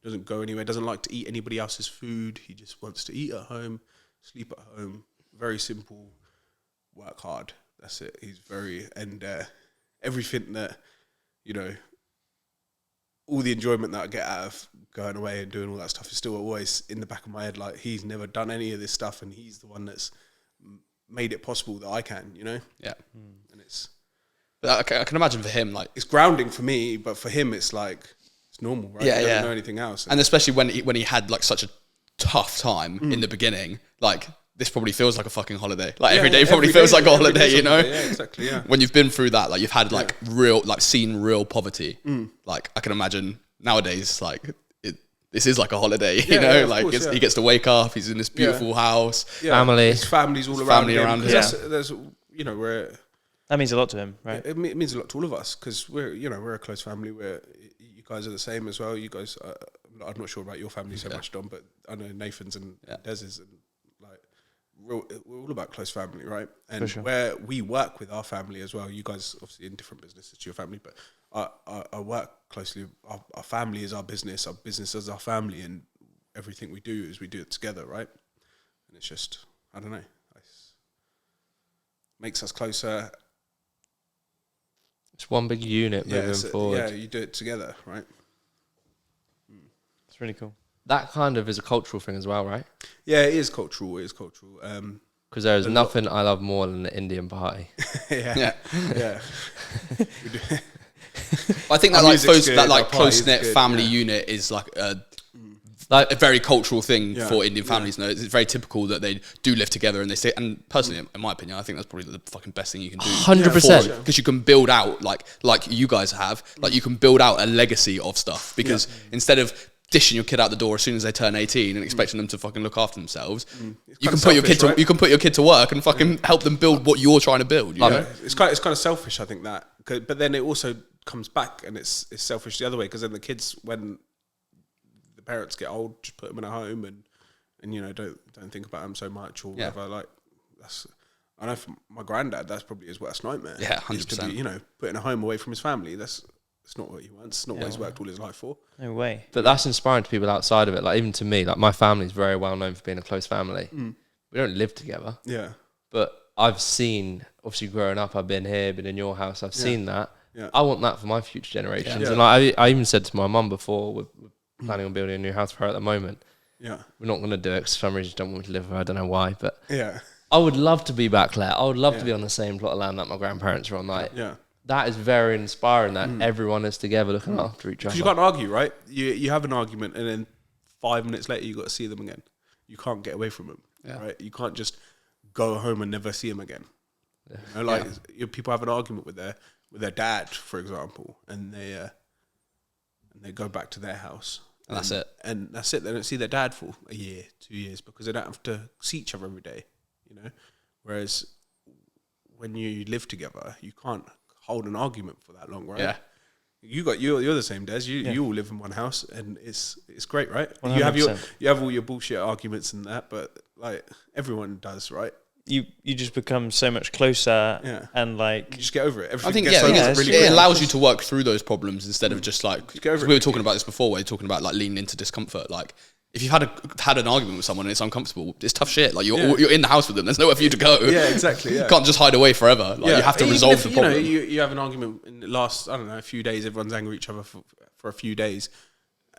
He doesn't go anywhere. Doesn't like to eat anybody else's food. He just wants to eat at home, sleep at home. Very simple. Work hard. That's it. He's everything that all the enjoyment that I get out of going away and doing all that stuff is still always in the back of my head. Like, he's never done any of this stuff, and he's the one that's made it possible that I can, Yeah. And it's... But I can imagine for him, like... It's grounding for me, but for him, it's like... It's normal, right? Yeah, he doesn't know anything else. And especially when he had, like, such a tough time in the beginning, like... This probably feels like a fucking holiday. Like every day probably feels like a holiday, Yeah, exactly, yeah. When you've been through that, like you've had like seen real poverty. Like I can imagine nowadays, like this is like a holiday, he gets to wake up, he's in this beautiful house. Yeah. Family. His family's all around Family him. around him. There's, where That means a lot to him, right? It means a lot to all of us because we're a close family. You guys are the same as well. You guys, I'm not sure about your family so much, Dom, but I know Nathan's and Dez's, and like we're all about close family, right? And where we work with our family as well. You guys obviously in different businesses to your family, but I work closely. Our family is our business is our family, and everything we do is we do it together, right? And it's just, I don't know, it makes us closer. It's one big unit moving forward. Yeah, you do it together, right? It's really cool. That kind of is a cultural thing as well, right? Yeah, it is cultural. Because there is nothing I love more than the Indian party. yeah. I think that close knit family unit is like a very cultural thing for Indian families. No, it's very typical that they do live together and they stay. And personally, in my opinion, I think that's probably the fucking best thing you can do. 100%. Because you can build out like you guys have, like you can build out a legacy of stuff. Because instead of dishing your kid out the door as soon as they turn 18 and expecting them to fucking look after themselves, you can put your kid to you can put your kid to work and fucking help them build what you're trying to build. You know? It's kind of selfish, I think that. But then it also comes back and it's selfish the other way because then the kids, when the parents get old, just put them in a home and don't think about them so much or whatever. Like I know for my granddad, that's probably his worst nightmare. Yeah, 100%. To be, put in a home away from his family. It's not what he wants. It's not what he's worked all his life for. No way. But that's inspiring to people outside of it. Like even to me, like my family's very well known for being a close family. We don't live together. Yeah. But I've seen, obviously growing up, I've been here, been in your house. I've seen that. Yeah. I want that for my future generations. Yeah. And I even said to my mum before, we're planning on building a new house for her at the moment. Yeah. We're not going to do it because for some reason she don't want me to live with her. I don't know why, but yeah. I would love to be back there. I would love to be on the same plot of land that my grandparents were on. Like, that is very inspiring that everyone is together looking after each other. Because you can't argue, right? You have an argument and then 5 minutes later you got to see them again. You can't get away from them, right? You can't just go home and never see them again. Yeah. People have an argument with their dad, for example, and they go back to their house. And that's it. And that's it. They don't see their dad for a year, 2 years, because they don't have to see each other every day, Whereas when you live together, you can't hold an argument for that long, right? Yeah. You're the same, Des. You all live in one house, and it's great, right? 100%. You have all your bullshit arguments and that, but like everyone does, right? You just become so much closer, and like you just get over it. I think really it allows you to work through those problems instead of just like get over we were talking about this before. Where you're talking about like leaning into discomfort. Like if you've had an argument with someone and it's uncomfortable, it's tough shit. Like you're in the house with them. There's nowhere for you to go. Yeah, exactly. Yeah. You can't just hide away forever. Like you have to resolve the problem. You have an argument in the last a few days. Everyone's angry at each other for a few days,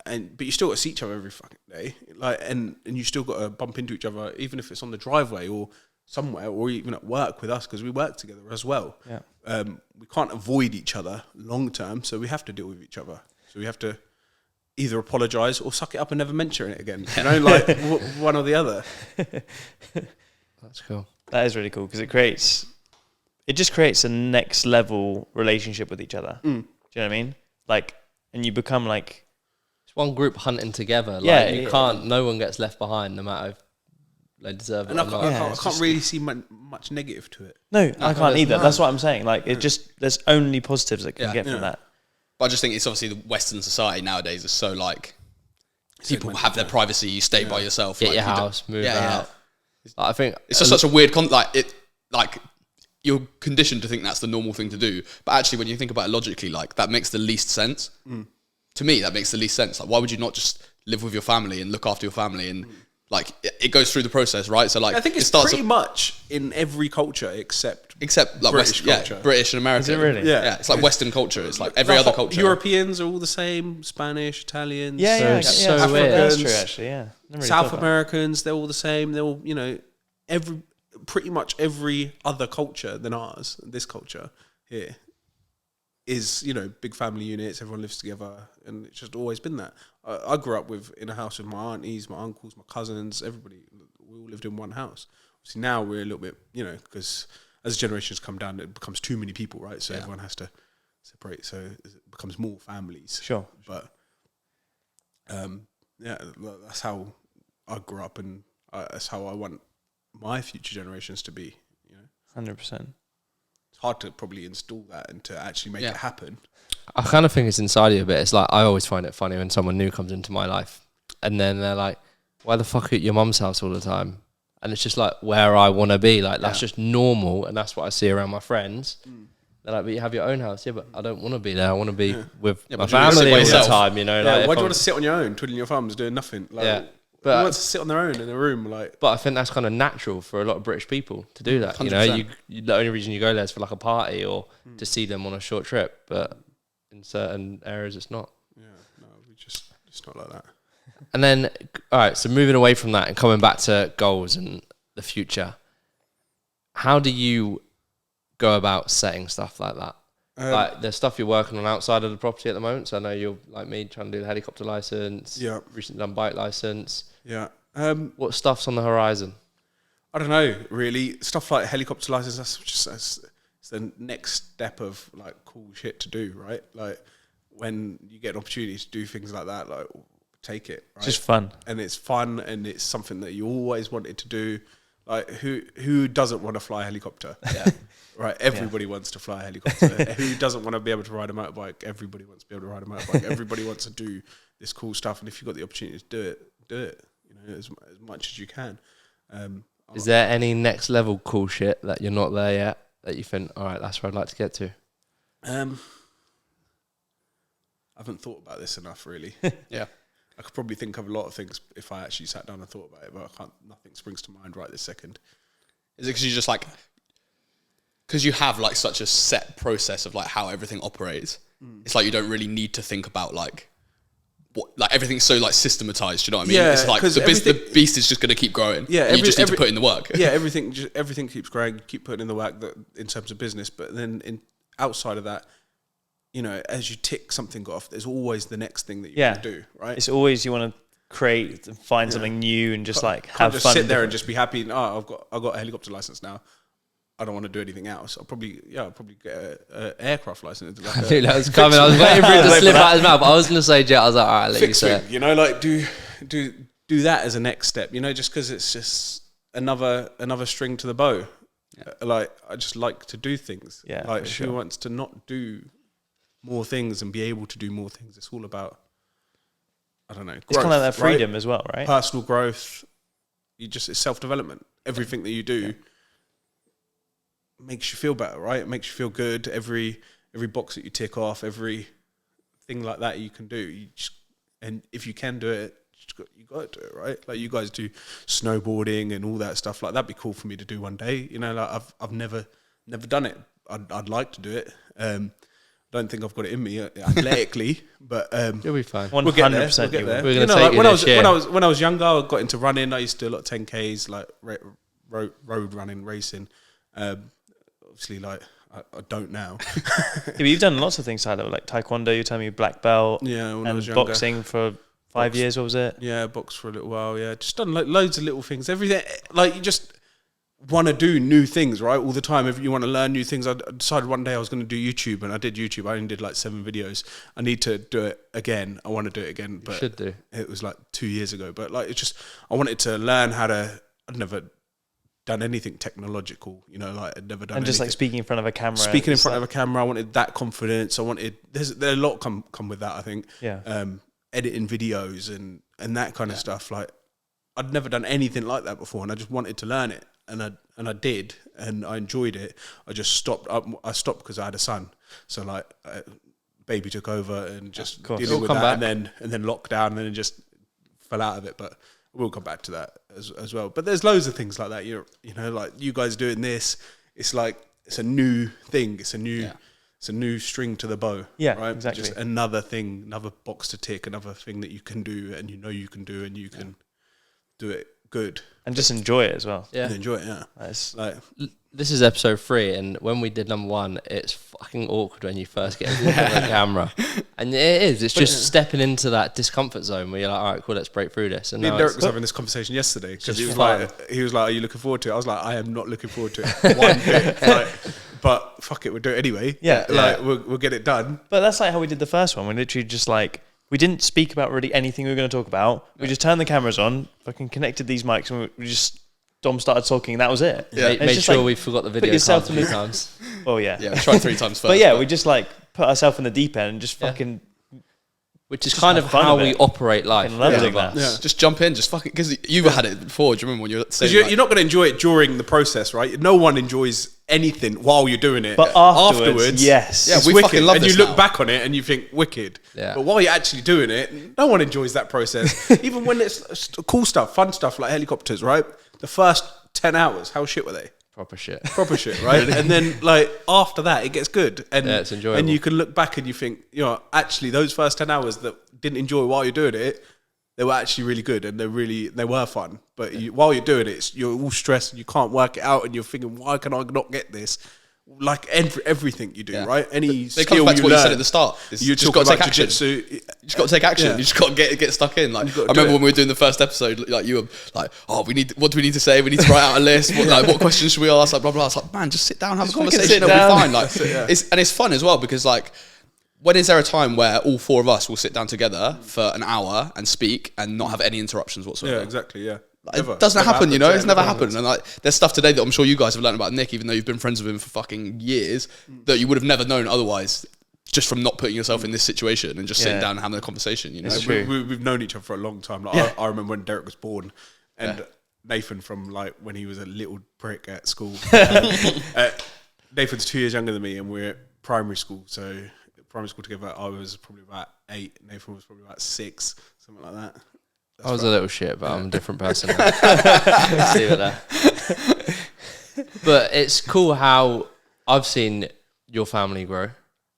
but you still got to see each other every fucking day. Like and you still got to bump into each other, even if it's on the driveway or somewhere, or even at work with us because we work together as well. Yeah. We can't avoid each other long term, so we have to deal with each other. So we have to either apologise or suck it up and never mention it again. Like one or the other. That's cool. That is really cool because it just creates a next level relationship with each other. Do you know what I mean? Like, and you become like it's one group hunting together. Like no one gets left behind, no matter if they deserve it. And or not. I can't really see much negative to it. No, I can't either. That's what I'm saying. Like, there's only positives that can get from that. But I just think it's obviously the Western society nowadays is so like people have their privacy. You stay by yourself. Get like, your house, move out. I think it's just such a weird like you're conditioned to think that's the normal thing to do. But actually, when you think about it logically, like that makes the least sense. To me, that makes the least sense. Like, why would you not just live with your family and look after your family and like it goes through the process, right? So like I think it starts pretty much in every culture except like British culture, British and American. Is it really? Yeah, it's like Western culture. It's like every other culture. Europeans are all the same. Spanish, Italians. So weird. That's true, actually. Yeah. Really South Americans, they're all the same. They're all pretty much every other culture than ours. This culture here is big family units. Everyone lives together, and it's just always been that. I grew up in a house with my aunties, my uncles, my cousins, everybody. We all lived in one house. Obviously now we're a little bit, because as generations come down, it becomes too many people, right? So everyone has to separate. So it becomes more families. Sure. But that's how I grew up, and that's how I want my future generations to be. 100%. it's hard to probably install that and to actually make it happen. I kind of think it's inside you a bit. It's like, I always find it funny when someone new comes into my life and then they're like, why the fuck are you at your mum's house all the time? And it's just like where I want to be. Like, that's just normal. And that's what I see around my friends. They're like, but you have your own house. Yeah, but I don't want to be there. I want to be with my family all the time, you know. Yeah, like why do you want to sit on your own, twiddling your thumbs, doing nothing? Like, but who wants to sit on their own in a room? Like, but I think that's kind of natural for a lot of British people to do that. 100%. You know, the only reason you go there is for like a party or to see them on a short trip. But in certain areas, it's not. Yeah, no, it's not like that. And then, all right, so moving away from that and coming back to goals and the future, how do you go about setting stuff like that? Like, there's stuff you're working on outside of the property at the moment. So I know you're, like me, trying to do the helicopter license. Yeah. Recently done bike license. Yeah. What stuff's on the horizon? I don't know, really. Stuff like helicopter license, it's the next step of, like, cool shit to do, right? Like, when you get an opportunity to do things like that, like, take it, right? It's just fun. And it's fun, and it's something that you always wanted to do. Like, who doesn't want to fly a helicopter? Yeah. Right, everybody wants to fly a helicopter. Who doesn't want to be able to ride a motorbike? Everybody wants to be able to ride a motorbike. Everybody wants to do this cool stuff, and if you've got the opportunity to do it. You know, as much as you can. Is there any next level cool shit that you're not there yet that you think, all right, that's where I'd like to get to? I haven't thought about this enough, really. Yeah. I could probably think of a lot of things if I actually sat down and thought about it, but nothing springs to mind right this second. Is it because you just like, because you have like such a set process of like how everything operates? It's like you don't really need to think about like what, like everything's so like systematized. You know what I mean? Yeah, it's like the beast is just going to keep growing. Yeah, and you just need to put in the work. Yeah, everything keeps growing. Keep putting in the work in terms of business, but then outside of that, you know, as you tick something off, there's always the next thing that you want to do, right? It's always you want to create and find something new and just like Can't have just fun. sit there and just be happy. And, I've got a helicopter license now. I don't want to do anything else. I'll probably get an aircraft license. Like I knew that was coming. I was waiting for it to slip out his mouth. I was going to say jet. I was like, all right, let you say it. You know, like do that as a next step. You know, just because it's just another string to the bow. Yeah. Like, I just like to do things. Yeah, like who wants to not do more things and be able to do more things? It's all about, I don't know, growth, it's kind of that freedom, right? As well, right? Personal growth. It's self-development. Everything that you do makes you feel better, right? It makes you feel good. Every box that you tick off, every thing like that you can do. And if you can do it, you got to do it, right? Like, you guys do snowboarding and all that stuff. Like, that'd be cool for me to do one day. You know, like I've never done it. I'd like to do it. Don't think I've got it in me athletically, but you'll be fine. 100%. We'll get there. We're going to take it when I was younger, I got into running. I used to do a lot of 10Ks, like road running, racing. Obviously, like I don't now. But you've done lots of things, Tyler, like taekwondo. You tell me black belt. Yeah, when and I was younger. Boxing for 5 years. What was it? Yeah, boxed for a little while. Yeah, just done like loads of little things. Everything, like, you just want to do new things, right? All the time. If you want to learn new things, I decided one day I was going to do YouTube, and I did YouTube. I only did like 7 videos. I need to do it again. I want to do it again, but you should do. It was like 2 years ago. But like, it's just, I wanted to learn how to. I'd never done anything technological, you know, like I'd never done. And just anything. like speaking in front of a camera. Speaking in front of a camera, I wanted that confidence. I wanted. There's a lot come with that. I think. Yeah. Editing videos and that kind of stuff. Like, I'd never done anything like that before, and I just wanted to learn it, and I did, and I enjoyed it. I just stopped. I stopped because I had a son, so like, baby took over and just dealing with that, and then lockdown, and then it just fell out of it. But we'll come back to that as well. But there's loads of things like that. You know, like you guys doing this. It's like, it's a new thing. It's a new string to the bow. Yeah, right? exactly. Just another thing, another box to tick, another thing that you can do, and you know you can do, and you can do it good. And just enjoy it as well. Yeah. And enjoy it, yeah. Nice. Like, this is episode 3, and when we did number 1, it's fucking awkward when you first get in front of the camera. And it is. It's just stepping into that discomfort zone where you're like, all right, cool, let's break through this. And me and Derek was having this conversation yesterday, because he was like, are you looking forward to it? I was like, I am not looking forward to it one bit. Like, but fuck it, we'll do it anyway. Yeah. Like, we'll get it done. But that's like how we did the first one. We literally just like, we didn't speak about really anything we were going to talk about. We just turned the cameras on, fucking connected these mics, and we just Dom started talking, and that was it. Yeah. Made just sure like, we forgot the video yourself cards a in few the- times. Oh yeah. Yeah, we tried 3 times first. But yeah, we just like put ourselves in the deep end and just Yeah. fucking. Which is Just kind have of fun how with we it. operate life. Fucking love both doing of us. that. Yeah. just jump in, just fucking, because you had it before. Do you remember when you were saying Because you're not going to enjoy it during the process, right? No one enjoys anything while you're doing it. But afterwards, yes. Yeah, it's we wicked. fucking love and this you look now. back on it and you think wicked. Yeah. But while you're actually doing it, no one enjoys that process. Even when it's cool stuff, fun stuff like helicopters, right? The first 10 hours, how shit were they? Proper shit. Proper shit, right? And then like after that, it gets good, and Yeah, it's enjoyable. And you can look back and you think, you know, actually those first 10 hours that didn't enjoy while you're doing it, they were actually really good and they were fun. But while you're doing it, you're all stressed and you can't work it out, and you're thinking, why can I not get this? Like everything you do, Yeah. right? Any It skill comes back to you what learn, you said at the start. you just got to take action. jiu-jitsu. You just got to take action. Yeah. You just got to get stuck in. Like I gotta do remember it. when we were doing the first episode, like you were like, "Oh, what do we need to say? We need to write out a list. What questions should we ask?" Like blah blah. I was like, "Man, just sit down, have a conversation. sit It'll be down. fine." Like, it's fun as well because like, when is there a time where all 4 of us will sit down together for an hour and speak and not have any interruptions whatsoever? Yeah, exactly. Yeah, It doesn't happen, you know. It's never happened, and like, there's stuff today that I'm sure you guys have learned about Nick, even though you've been friends with him for fucking years, that you would have never known otherwise, just from not putting yourself in this situation and just sitting Yeah. down and having a conversation. You know, It's true. We've known each other for a long time. Like I remember when Derek was born, and Nathan from like when he was a little prick at school. Nathan's 2 years younger than me, and we're at primary school. So primary school together, I was probably about 8. Nathan was probably about 6, something like that. I was a little shit, but I'm a different person now. See it there. But it's cool how I've seen your family grow,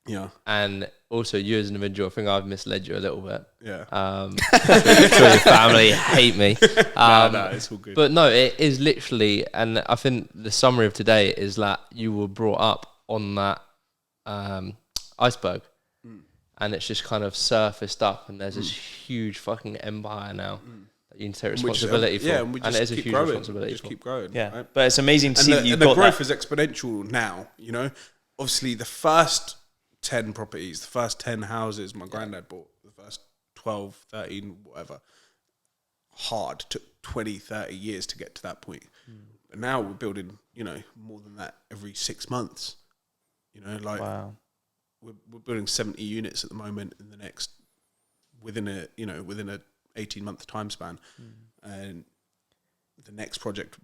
Yeah, and also you as an individual. I think I've misled you a little bit. yeah. I'm sure your family hate me. No, it's all good. But no, it is literally, and I think the summary of today is that you were brought up on that iceberg, and it's just kind of surfaced up, and there's this huge fucking empire now that you need to take responsibility for. Yeah, and we and just it is a keep huge growing. responsibility. Just for. keep growing. Yeah, right? but it's amazing to see that And you've the got growth that. is exponential now. You know, obviously the first 10 properties, the first 10 houses my granddad bought, the first 12, 13, whatever, took 20, 30 years to get to that point. But now we're building, you know, more than that every 6 months. You know, like Wow. we're building 70 units at the moment in the next within a 18-month time span, and the next project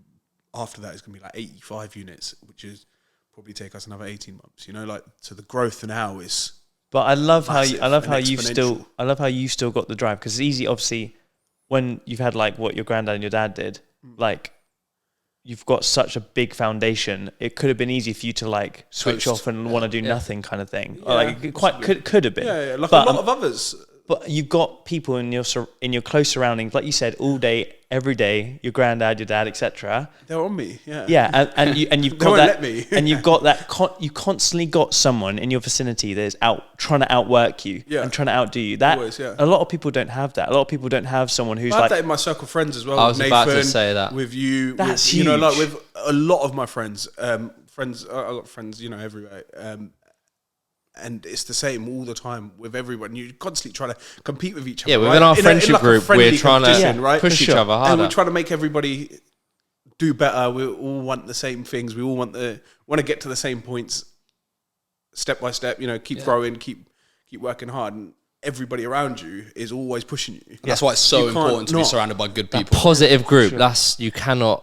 after that is going to be like 85 units, which is probably take us another 18 months. You know, like, so the growth now is. But I love Massive how and you've still got the drive, because it's easy, obviously, when you've had like what your granddad and your dad did, like you've got such a big foundation. It could have been easy for you to like switch Coast. off and want to do nothing kind of thing. Yeah, Or like it quite could have been. Yeah, like But, a lot of others. But you've got people in your close surroundings, like you said, all day, every day. Your granddad, your dad, etc. They're on me. Yeah. Yeah, and you've They got won't that, let me. and you've got that. You constantly got someone in your vicinity that is out trying to outwork you and trying to outdo you. That Always, yeah. a lot of people don't have that. A lot of people don't have someone who's I have like, that in my circle of friends as well. I with was about to Nathan, say that. with you. That's with, you know, like huge. with a lot of my friends. Friends, I got friends, you know, everywhere. And it's the same all the time with everyone. You constantly try to compete with each other. Yeah, right? within our In a friendship like a group, friendly we're trying to competition, right? push each other And harder. we're trying to make everybody do better. We all want the same things. We all want to get to the same points, step by step. You know, keep growing, keep working hard, and everybody around you is always pushing you. that's why it's so You can't important to be not. surrounded by good That people. positive group. That's you cannot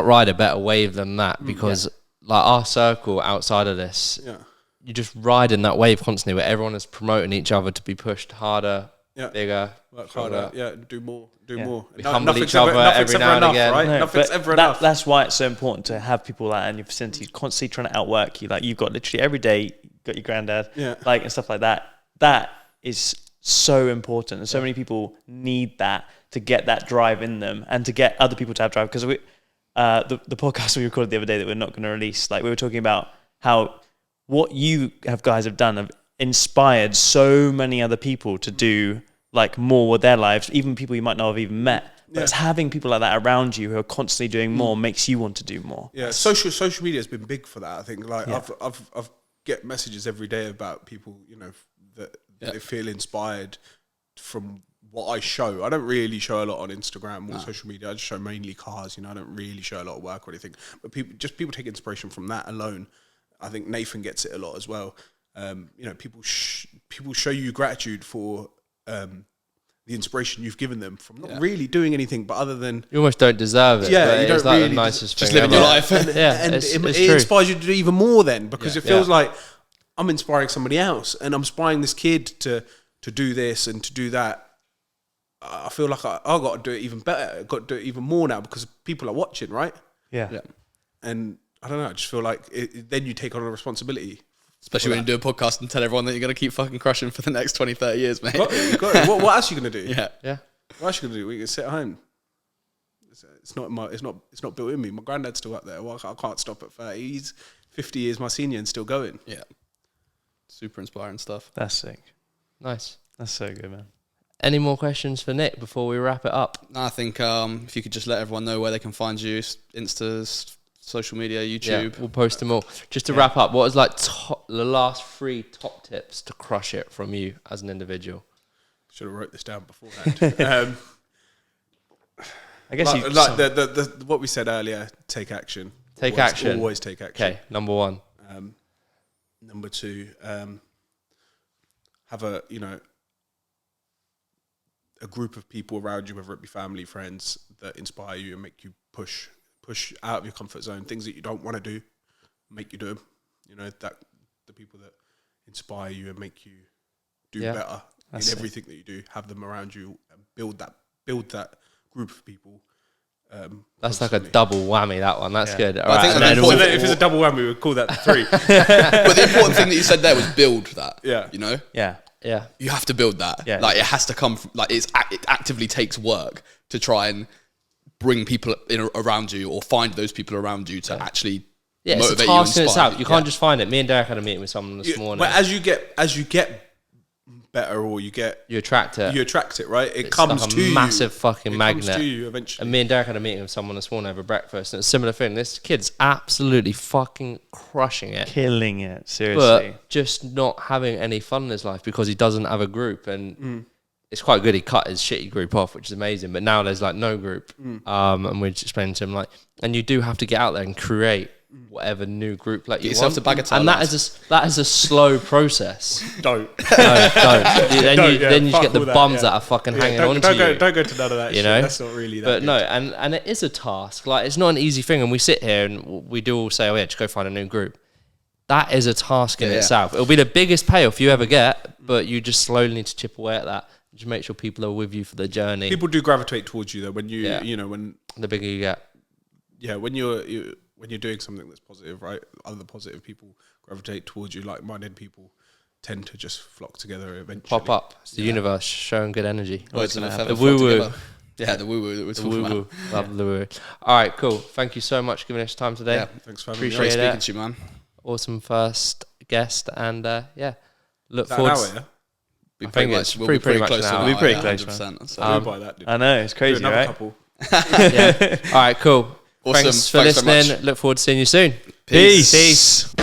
ride a better wave than that, because like our circle outside of this, Yeah. you just ride in that wave constantly, where everyone is promoting each other to be pushed harder, Yeah. bigger, Work stronger. harder, yeah, do more. We humble each other nothing's every now and enough, again. right? No, Nothing's but ever enough. That's why it's so important to have people like that in your vicinity, constantly trying to outwork you. Like you've got literally every day, you've got your granddad, Yeah. and stuff like that. That is so important, and so many people need that to get that drive in them, and to get other people to have drive. Because the podcast we recorded the other day that we're not going to release, like we were talking about how what you guys have done have inspired so many other people to do like more with their lives, even people you might not have even met. But it's having people like that around you who are constantly doing more makes you want to do more. Yeah, social media has been big for that. I think like I've get messages every day about people, you know, that they feel inspired from what I show. I don't really show a lot on Instagram or social media. I just show mainly cars. I don't really show a lot of work or anything. But people take inspiration from that alone. I think Nathan gets it a lot as well. People show you gratitude for the inspiration you've given them from not really doing anything, but other than you almost don't deserve it. Yeah, you don't it's like really the nicest just thing living ever. your life. and it's it true. inspires you to do even more then, because it feels Yeah. like I'm inspiring somebody else and I'm inspiring this kid to do this and to do that. I feel like I got to do it even better. I got to do it even more now because people are watching, right? Yeah. And I don't know. I just feel like then you take on a responsibility. Especially when you do a podcast and tell everyone that you're going to keep fucking crushing for the next 20, 30 years, mate. You got it. What else are you going to do? Yeah. What else are you going to do? We can sit at home. It's not built in me. My granddad's still up there. Well, I can't stop at 30. He's 50 years my senior and still going. Yeah. Super inspiring stuff. That's sick. Nice. That's so good, man. Any more questions for Nick before we wrap it up? No, I think if you could just let everyone know where they can find you, Instas, social media, YouTube. Yeah, we'll post them all. Just to wrap up, what was like the last 3 top tips to crush it from you as an individual? Should have wrote this down beforehand. I guess the what we said earlier, take action. Take action. Always take action. Okay, number 1. Number 2, have a group of people around you, whether it be family, friends, that inspire you and make you push out of your comfort zone. Things that you don't want to do, make you do them. That the people that inspire you and make you do better in everything that you do, have them around you and build that group of people. That's like a double whammy, that one. That's good. All I right. think And that's then If it's a double whammy, we would call that 3. But the important thing that you said there was build that. Yeah. Yeah. yeah. You have to build that. Yeah. Like it has to come from, like it actively takes work to try and bring people around you or find those people around you to actually Yeah, it's a motivate task you, in inspire itself. You can't just find it. Me and Derek had a meeting with someone this morning. But as you get better, or you attract it. you attract it, right? It It's comes like a to you. massive fucking It magnet. comes to you eventually. And me and Derek had a meeting with someone this morning over breakfast, and it's a similar thing. This kid's absolutely fucking crushing it, Killing it. Seriously. but just not having any fun in his life because he doesn't have a group. And it's quite good. He cut his shitty group off, which is amazing. But now there's like no group. And we're just explaining to him like, and you do have to get out there and create whatever new group like Get you yourself want. to bag of And that Thailand. is a slow process. Don't. No, don't. Then Don't, you yeah, then you just fuck get the all that, bums yeah. that are fucking hanging don't on to you. go to none of that. You shit. know? That's not really that. But good. no, and it is a task. Like, it's not an easy thing. And we sit here and we do all say, oh yeah, just go find a new group. That is a task in itself. It'll be the biggest payoff you ever get, but you just slowly need to chip away at that. Just make sure people are with you for the journey. People do gravitate towards you though when you when The bigger you get. when you're doing something that's positive, right? Other positive people gravitate towards you. Like-minded people tend to just flock together eventually. Pop up. It's the universe showing good energy. Birds of a feather The flock woo-woo. together. Yeah, the woo-woo that we're The talking woo-woo. about. Love the woo. All right, cool. Thank you so much for giving us time today. Yeah. Thanks for having me. Appreciate Great it. speaking to you, man. Awesome first guest. And look Is that an forward hour, to... yeah? Be I think it's we'll pretty be pretty much close an to hour. that. We'll be pretty Yeah, close, 100%. So. Go by that. Dude. I know. It's Do crazy, another right? couple. Yeah. All right, cool. Awesome. Thanks for Thanks so listening. much. Look forward to seeing you soon. Peace. Peace.